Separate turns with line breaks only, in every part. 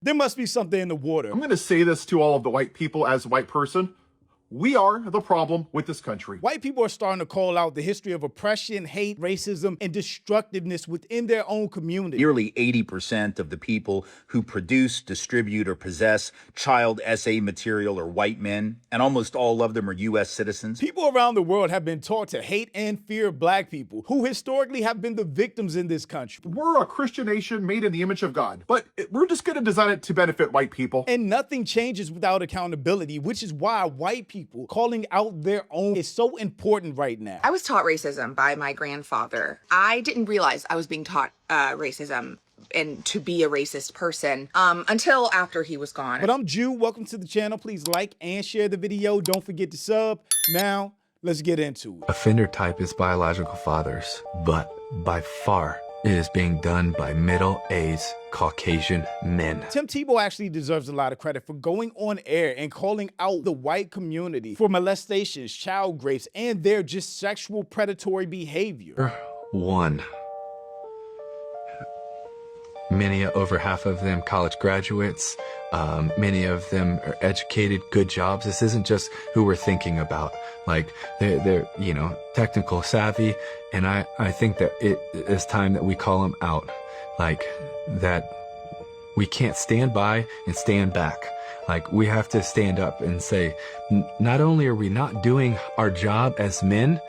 There must be something in the water.
I'm going to say this to all of the white people as a white person. We are the problem with this country.
White people are starting to call out the history of oppression, hate, racism, and destructiveness within their own community.
Nearly 80% of the people who produce, distribute, or possess child essay material are white men, and almost all of them are U.S. citizens.
People around the world have been taught to hate and fear black people, who historically have been the victims in this country.
We're a Christian nation made in the image of God, but we're just going to design it to benefit white people.
And nothing changes without accountability, which is why white people calling out their own is so important right now.
I was taught racism by my grandfather. I didn't realize I was being taught racism and to be a racist person until after he was gone.
But I'm Jew. Welcome to the channel. Please like and share the video. Don't forget to sub. Now, let's get into it.
Offender type is biological fathers, but by far it is being done by middle-aged Caucasian men.
Tim Tebow actually deserves a lot of credit for going on air and calling out the white community for molestations, child rapes, and their just sexual predatory behavior.
One. Many, over half of them, college graduates. Many of them are educated, good jobs. This isn't just who we're thinking about. Like, they're you know, technical savvy. And I think that it is time that we call them out. Like, that we can't stand by and stand back. Like, we have to stand up and say, not only are we not doing our job as men,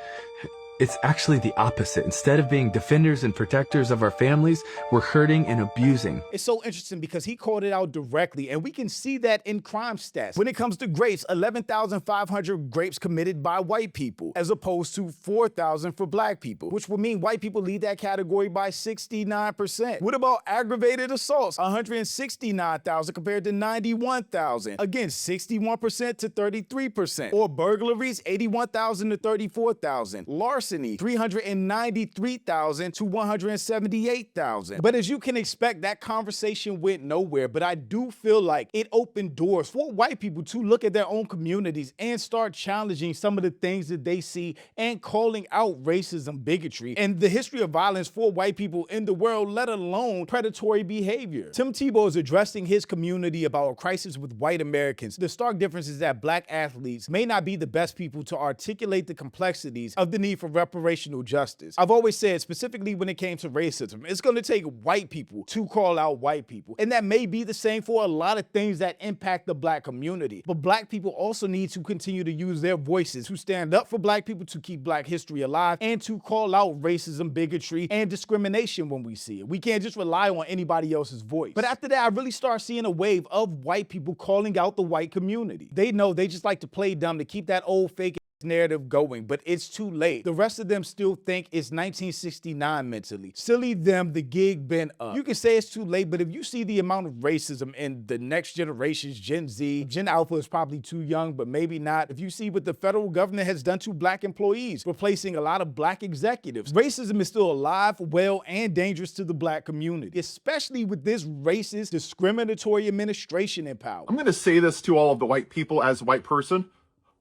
it's actually the opposite. Instead of being defenders and protectors of our families, we're hurting and abusing.
It's so interesting because he called it out directly, and we can see that in crime stats. When it comes to rapes, 11,500 rapes committed by white people, as opposed to 4,000 for black people, which would mean white people lead that category by 69%. What about aggravated assaults? 169,000 compared to 91,000. Again, 61% to 33%. Or burglaries, 81,000 to 34,000. Larceny, 393,000 to 178,000. But as you can expect, that conversation went nowhere. But I do feel like it opened doors for white people to look at their own communities and start challenging some of the things that they see and calling out racism, bigotry, and the history of violence for white people in the world, let alone predatory behavior. Tim Tebow is addressing his community about a crisis with white Americans. The stark difference is that black athletes may not be the best people to articulate the complexities of the need for reparational justice. I've always said, specifically when it came to racism, it's going to take white people to call out white people. And that may be the same for a lot of things that impact the black community. But black people also need to continue to use their voices to stand up for black people, to keep black history alive, and to call out racism, bigotry, and discrimination when we see it. We can't just rely on anybody else's voice. But after that, I really start seeing a wave of white people calling out the white community. They know they just like to play dumb to keep that old fake narrative going, but it's too late. The rest of them still think it's 1969 mentally. Silly them, the gig been up. You can say it's too late, but if you see the amount of racism in the next generations, Gen Z, Gen Alpha is probably too young, but maybe not. If you see what the federal government has done to black employees, replacing a lot of black executives, racism is still alive, well, and dangerous to the black community, especially with this racist, discriminatory administration in power.
I'm going to say this to all of the white people as a white person.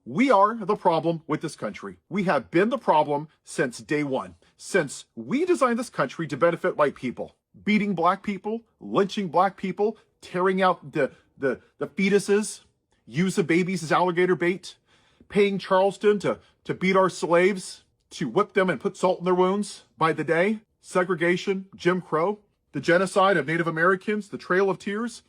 We are the problem with this country. We have been the problem since day one, since we designed this country to benefit white people, beating black people, lynching black people, tearing out the fetuses, use the babies as alligator bait, paying Charleston to beat our slaves, to whip them and put salt in their wounds by the day, segregation, Jim Crow, the genocide of Native Americans, the Trail of Tears,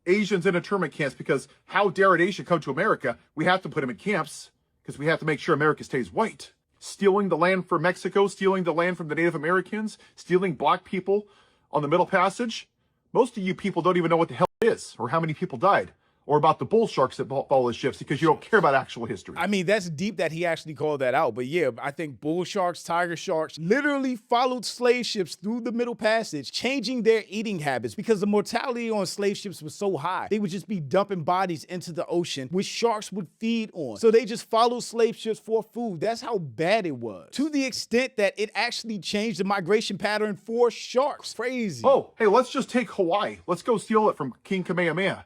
Asians in internment camps, because how dare an Asian come to America? We have to put them in camps because we have to make sure America stays white. Stealing the land from Mexico, stealing the land from the Native Americans, stealing black people on the Middle Passage. Most of you people don't even know what the hell it is or how many people died, or about the bull sharks that follow the ships, because you don't care about actual history.
I mean, that's deep that he actually called that out. But yeah, I think bull sharks, tiger sharks literally followed slave ships through the Middle Passage, changing their eating habits because the mortality on slave ships was so high. They would just be dumping bodies into the ocean, which sharks would feed on. So they just followed slave ships for food. That's how bad it was. To the extent that it actually changed the migration pattern for sharks. Crazy.
Oh, hey, let's just take Hawaii. Let's go steal it from King Kamehameha.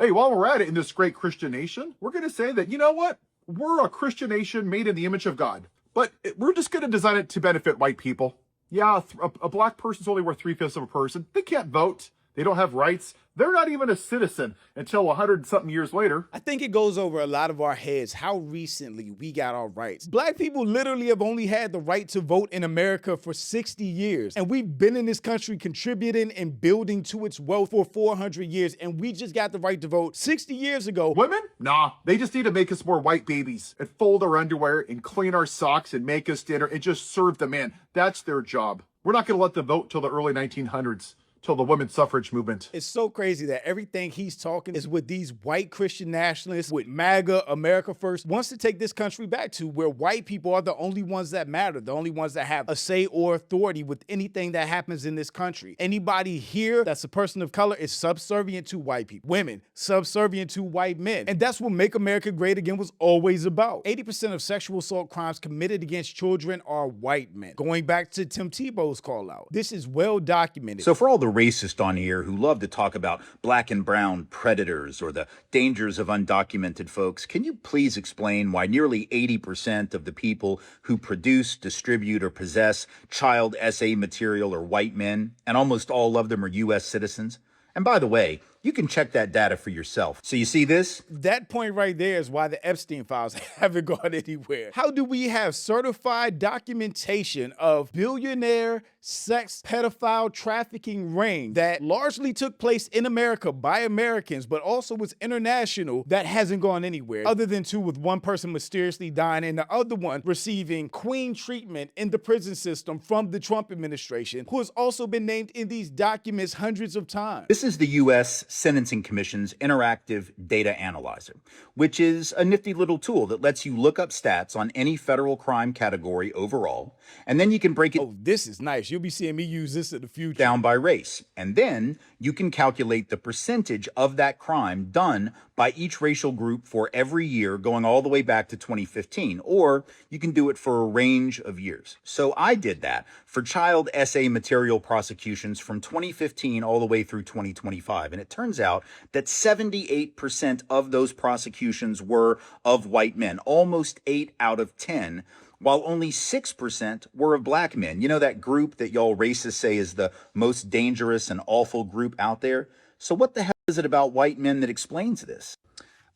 Hey, while we're at it in this great Christian nation, we're going to say that, you know what? We're a Christian nation made in the image of God, but we're just going to design it to benefit white people. Yeah, a black person's only worth 3/5 of a person. They can't vote. They don't have rights. They're not even a citizen until 100-something years later.
I think it goes over a lot of our heads how recently we got our rights. Black people literally have only had the right to vote in America for 60 years. And we've been in this country contributing and building to its wealth for 400 years. And we just got the right to vote 60 years ago.
Women? Nah. They just need to make us more white babies and fold our underwear and clean our socks and make us dinner and just serve the man. That's their job. We're not going to let them vote till the early 1900s. Till the women's suffrage movement.
It's so crazy that everything he's talking is with these white Christian nationalists, with MAGA, America First, wants to take this country back to where white people are the only ones that matter, the only ones that have a say or authority with anything that happens in this country. Anybody here that's a person of color is subservient to white people. Women, subservient to white men. And that's what Make America Great Again was always about. 80% of sexual assault crimes committed against children are white men. Going back to Tim Tebow's call out, this is well documented.
So for all the racists on here who love to talk about black and brown predators or the dangers of undocumented folks, can you please explain why nearly 80% of the people who produce, distribute, or possess child SA material are white men, and almost all of them are U.S. citizens? And by the way, you can check that data for yourself. So you see this?
That point right there is why the Epstein files haven't gone anywhere. How do we have certified documentation of billionaire sex pedophile trafficking ring that largely took place in America by Americans, but also was international, that hasn't gone anywhere, other than two, with one person mysteriously dying and the other one receiving queen treatment in the prison system from the Trump administration, who has also been named in these documents hundreds of times.
This is the U.S. Sentencing Commission's Interactive Data Analyzer, which is a nifty little tool that lets you look up stats on any federal crime category overall, and then you can break it
Oh, this is nice. You'll be seeing me use this in the future.
down by race. And then you can calculate the percentage of that crime done by each racial group for every year going all the way back to 2015, or you can do it for a range of years. So I did that for child SA material prosecutions from 2015 all the way through 2025. And it turns out that 78% of those prosecutions were of white men, almost 8 out of 10, while only 6% were of black men. You know, that group that y'all racists say is the most dangerous and awful group out there? So what the hell is it about white men that explains this?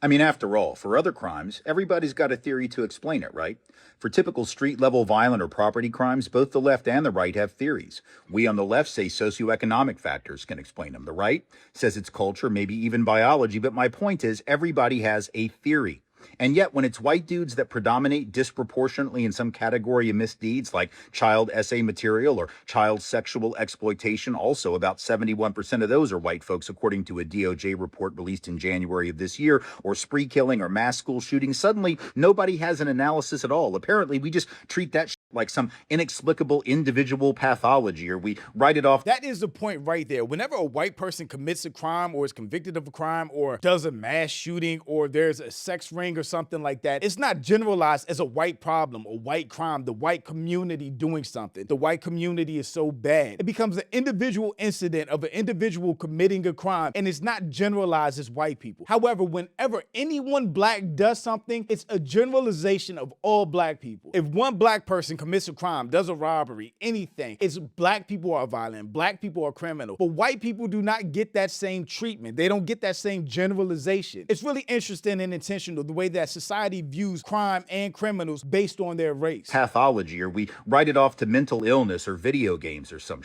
I mean, after all, for other crimes, everybody's got a theory to explain it, right? For typical street-level violent or property crimes, both the left and the right have theories. We on the left say socioeconomic factors can explain them. The right says it's culture, maybe even biology. But my point is, everybody has a theory. And yet, when it's white dudes that predominate disproportionately in some category of misdeeds like child SA material or child sexual exploitation, also about 71% of those are white folks, according to a DOJ report released in January of this year, or spree killing or mass school shooting, suddenly nobody has an analysis at all. Apparently, we just treat that like some inexplicable individual pathology, or we write it off.
That is the point right there. Whenever a white person commits a crime or is convicted of a crime or does a mass shooting or there's a sex ring or something like that, it's not generalized as a white problem, a white crime, the white community doing something. The white community is so bad. It becomes an individual incident of an individual committing a crime, and it's not generalized as white people. However, whenever anyone black does something, it's a generalization of all black people. If one black person commits a crime, does a robbery, anything, it's black people are violent, black people are criminal. But white people do not get that same treatment. They don't get that same generalization. It's really interesting and intentional the way that society views crime and criminals based on their race.
Pathology, or we write it off to mental illness or video games or some.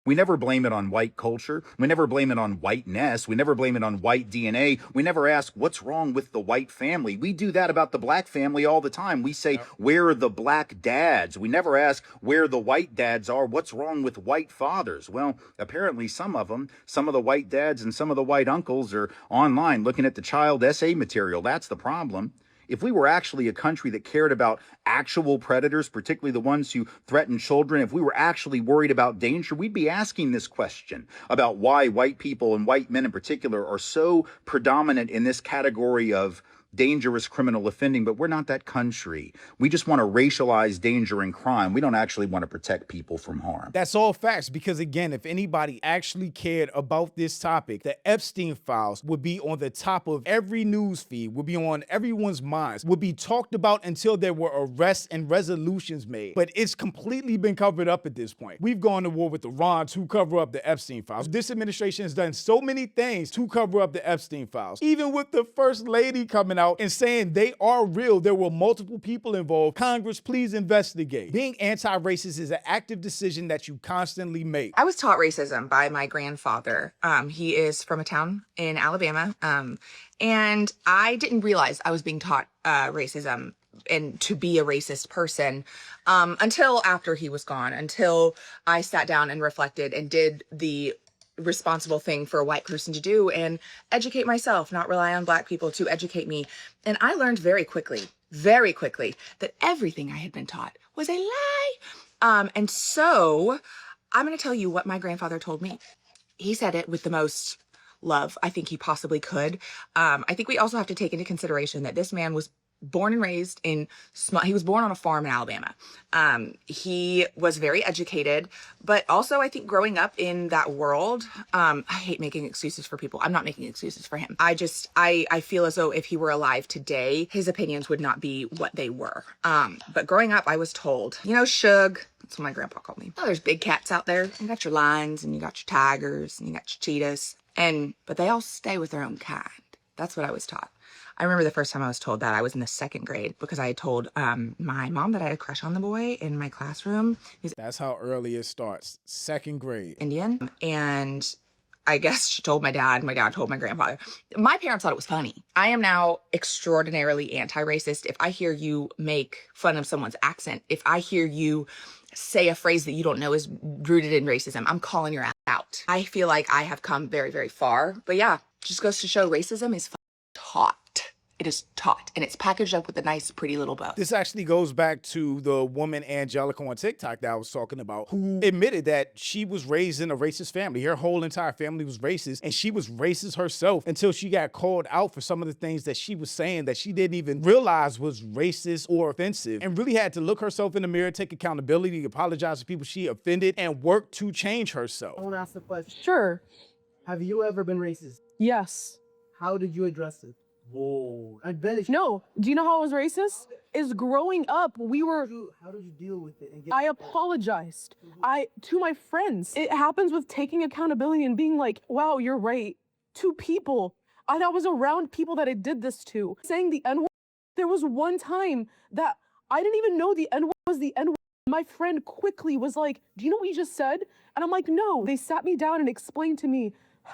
We never blame it on white culture. We never blame it on whiteness. We never blame it on white DNA. We never ask what's wrong with the white family. We do that about the black family all the time. We say, where are the black dads? We never ask where the white dads are. What's wrong with white fathers? Well, apparently some of them, some of the white dads and some of the white uncles are online looking at the child SA material. That's the problem. If we were actually a country that cared about actual predators, particularly the ones who threaten children, if we were actually worried about danger, we'd be asking this question about why white people and white men in particular are so predominant in this category of dangerous criminal offending, but we're not that country. We just want to racialize danger and crime. We don't actually want to protect people from harm.
That's all facts, because again, if anybody actually cared about this topic, the Epstein files would be on the top of every news feed, would be on everyone's minds, would be talked about until there were arrests and resolutions made. But it's completely been covered up at this point. We've gone to war with Iran to cover up the Epstein files. This administration has done so many things to cover up the Epstein files. Even with the first lady coming out and saying they are real, there were multiple people involved. Congress, please investigate. Being anti-racist is an active decision that you constantly make.
I was taught racism by my grandfather. He is from a town in Alabama. And I didn't realize I was being taught racism and to be a racist person until after he was gone, until I sat down and reflected and did the responsible thing for a white person to do and educate myself, not rely on Black people to educate me. And I learned very quickly that everything I had been taught was a lie. And so I'm going to tell you what my grandfather told me. He said it with the most love I think he possibly could. I think we also have to take into consideration that this man was born and raised in he was born on a farm in Alabama. He was very educated, but also I think growing up in that world, I hate making excuses for people. I'm not making excuses for him. I feel as though if he were alive today, his opinions would not be what they were. But growing up, I was told, you know, Shug, that's what my grandpa called me. Oh, there's big cats out there. You got your lions and you got your tigers and you got your cheetahs, but they all stay with their own kind. That's what I was taught. I remember the first time I was told that, I was in the 2nd grade because I had told my mom that I had a crush on the boy in my classroom.
That's how early it starts, 2nd grade.
Indian. And I guess she told my dad told my grandfather. My parents thought it was funny. I am now extraordinarily anti-racist. If I hear you make fun of someone's accent, if I hear you say a phrase that you don't know is rooted in racism, I'm calling your ass out. I feel like I have come very, very far. But yeah, just goes to show racism is taught. It is taught, and it's packaged up with a nice, pretty little bow.
This actually goes back to the woman Angelica on TikTok that I was talking about, who admitted that she was raised in a racist family. Her whole entire family was racist, and she was racist herself until she got called out for some of the things that she was saying that she didn't even realize was racist or offensive, and really had to look herself in the mirror, take accountability, apologize to people she offended, and work to change herself.
I want to ask the question.
Sure.
Have you ever been racist?
Yes.
How did you address it? Whoa. I bet it.
No. Do you know how I was racist? Is growing up, we were.
How did you deal with it?
I apologized. To my friends. It happens with taking accountability and being like, wow, you're right. To people. I was around people that I did this to. Saying the N-word. There was one time that I didn't even know the N-word was the N-word. My friend quickly was like, do you know what you just said? And I'm like, no. They sat me down and explained to me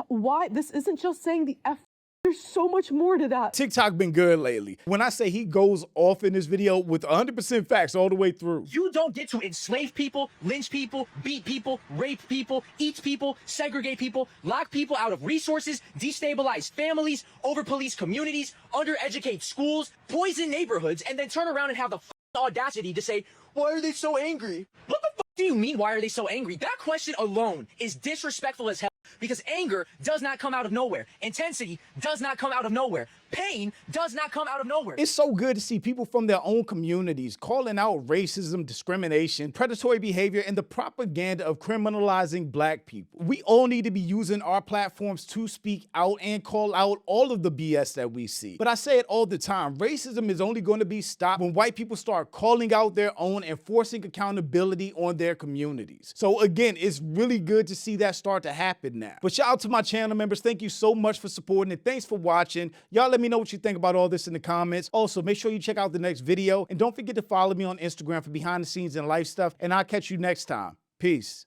why this isn't just saying the F. There's so much more to that.
TikTok been good lately. When I say he goes off in this video with 100% facts all the way through.
You don't get to enslave people, lynch people, beat people, rape people, eat people, segregate people, lock people out of resources, destabilize families, over-police communities, undereducate schools, poison neighborhoods, and then turn around and have the audacity to say, why are they so angry? What the fuck do you mean, why are they so angry? That question alone is disrespectful as hell. Because anger does not come out of nowhere. Intensity does not come out of nowhere. Pain does not come out of nowhere.
It's so good to see people from their own communities calling out racism, discrimination, predatory behavior, and the propaganda of criminalizing Black people. We all need to be using our platforms to speak out and call out all of the BS that we see. But I say it all the time, racism is only going to be stopped when white people start calling out their own and forcing accountability on their communities. So again, it's really good to see that start to happen now. But shout out to my channel members. Thank you so much for supporting and thanks for watching. Y'all let me know what you think about all this in the comments. Also, make sure you check out the next video and don't forget to follow me on Instagram for behind the scenes and life stuff. And I'll catch you next time. Peace.